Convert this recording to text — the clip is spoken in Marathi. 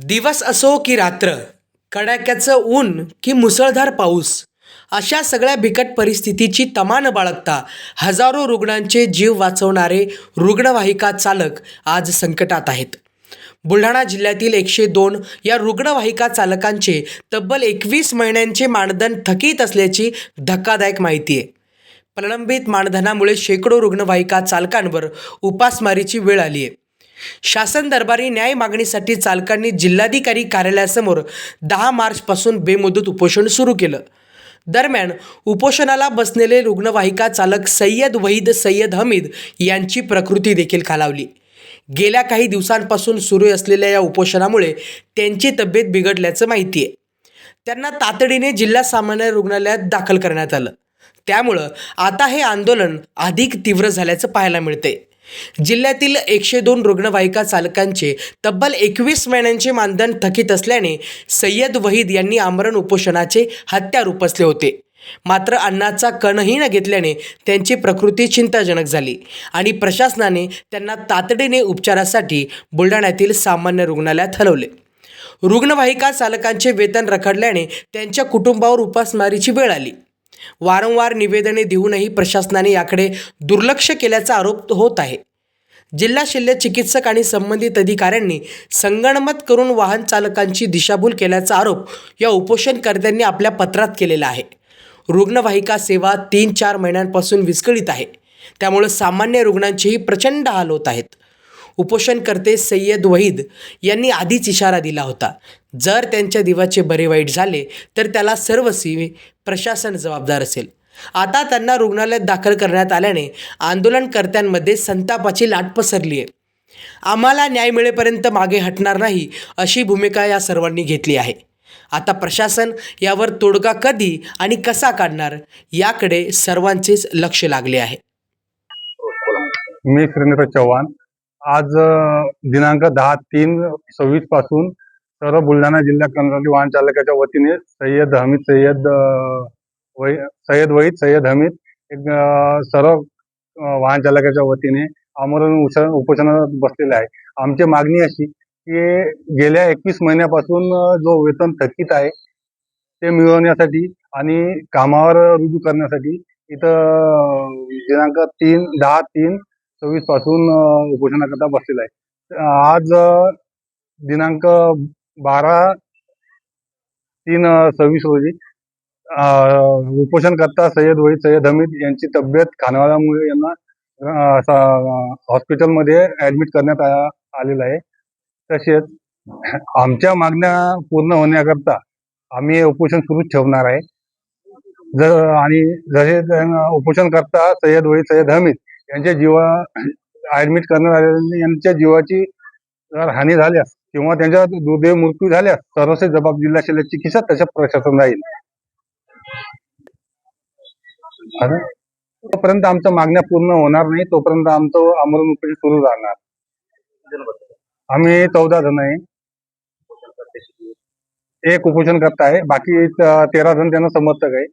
दिवस असो की रात्र, कडाक्याचं ऊन की मुसळधार पाऊस, अशा सगळ्या बिकट परिस्थितीची तमान बाळगता हजारो रुग्णांचे जीव वाचवणारे रुग्णवाहिका चालक आज संकटात आहेत. बुलढाणा जिल्ह्यातील 102 या रुग्णवाहिका चालकांचे तब्बल 21 महिन्यांचे मानधन थकीत असल्याची धक्कादायक माहिती आहे. प्रलंबित मानधनामुळे शेकडो रुग्णवाहिका चालकांवर उपासमारीची वेळ आली आहे. शासन दरबारी न्याय मागणीसाठी चालकांनी जिल्हाधिकारी कार्यालयासमोर 10 मार्चपासून बेमुदत उपोषण सुरू केलं. दरम्यान उपोषणाला बसलेले रुग्णवाहिका चालक सय्यद वहीद सय्यद हमीद यांची प्रकृती देखील खालावली. गेल्या काही दिवसांपासून सुरू असलेल्या या उपोषणामुळे त्यांची तब्येत बिघडल्याचं माहिती आहे. त्यांना तातडीने जिल्हा सामान्य रुग्णालयात दाखल करण्यात आलं. त्यामुळं आता हे आंदोलन अधिक तीव्र झाल्याचं पाहायला मिळते. जिल्ह्यातील 102 रुग्णवाहिका चालकांचे तब्बल 21 महिन्यांचे मानधन थकीत असल्याने सय्यद वहीद यांनी आमरण उपोषणाचे हत्यार उपसले होते. मात्र अन्नाचा कणही न घेतल्याने त्यांची प्रकृती चिंताजनक झाली आणि प्रशासनाने त्यांना तातडीने उपचारासाठी बुलढाण्यातील सामान्य रुग्णालयात हलवले. रुग्णवाहिका चालकांचे वेतन रखडल्याने त्यांच्या कुटुंबावर उपासमारीची वेळ आली. वारंवार निवेदने देऊनही प्रशासनाने याकडे दुर्लक्ष केल्याचा आरोप होत आहे. जिल्हा शल्य चिकित्सक आणि संबंधित अधिकाऱ्यांनी संगनमत करून वाहन चालकांची दिशाभूल केल्याचा आरोप या उपोषणकर्त्यांनी आपल्या पत्रात केलेला आहे. रुग्णवाहिका सेवा 3-4 महिन्यांपासून विस्कळीत आहे. त्यामुळे सामान्य रुग्णांचेही प्रचंड हाल होत आहेत. उपोषणकर्ते सय्यद वहीद यांनी आधीच इशारा दिला होता, जर त्यांच्या दिवाचे बरे वाईट झाले तर त्याला सर्वस्वी प्रशासन जबाबदार असेल. आता त्यांना रुग्णालयात दाखल करण्यात आल्याने आंदोलनकर्त्यांमध्ये संतापाची लाट पसरली आहे. आम्हाला न्याय मिळेपर्यंत मागे हटणार नाही, अशी भूमिका या सर्वांनी घेतली आहे. आता प्रशासन यावर तोडगा कधी आणि कसा काढणार याकडे सर्वांचेच लक्ष लागले आहे. मी श्रीनिवास चव्हाण. आज दिनांक 10/3/26 पासून सर्व बुलढाणा जिल्हा कर्मचारी वाहन चालकाच्या वतीने सय्यद वहीद सय्यद हमीद सर्व वाहन चालकाच्या वतीने आमरण उपोषणात बसलेले आहे. आमची मागणी अशी की गेल्या 21 महिन्यापासून जो वेतन थकीत आहे ते मिळवण्यासाठी आणि कामावर रुजू करण्यासाठी इथं दिनांक 10/3/26 पासून उपोषणाकरता बसलेला आहे. आज दिनांक 12/3/26 रोजी उपोषणकर्ता सय्यद वहीद सय्यद हमीद यांची तब्येत खानावल्यामुळे यांना हॉस्पिटलमध्ये ऍडमिट करण्यात आलेलं आहे. तसेच आमच्या मागण्या पूर्ण होण्याकरता आम्ही उपोषण सुरूच ठेवणार आहे. आणि जसे उपोषणकर्ता सय्यद वहीद सय्यद हमीद यांच्या ऍडमिट करण्यात आलेल्या यांच्या जीवाची जर हानी झाल्यास किंवा त्यांच्या दुर्दैवी मृत्यू झाल्यास सर्वस्वी जबाब जिल्हा शल्य चिकित्सक तशा प्रशासन राहील. तोपर्यंत आमच्या मागण्या पूर्ण होणार नाही तोपर्यंत आमचं आमरण उपोषण सुरू राहणार. आम्ही 14 जण आहे. एक उपोषणकर्ता आहे, बाकी 13 जण त्यांना समर्थक आहे.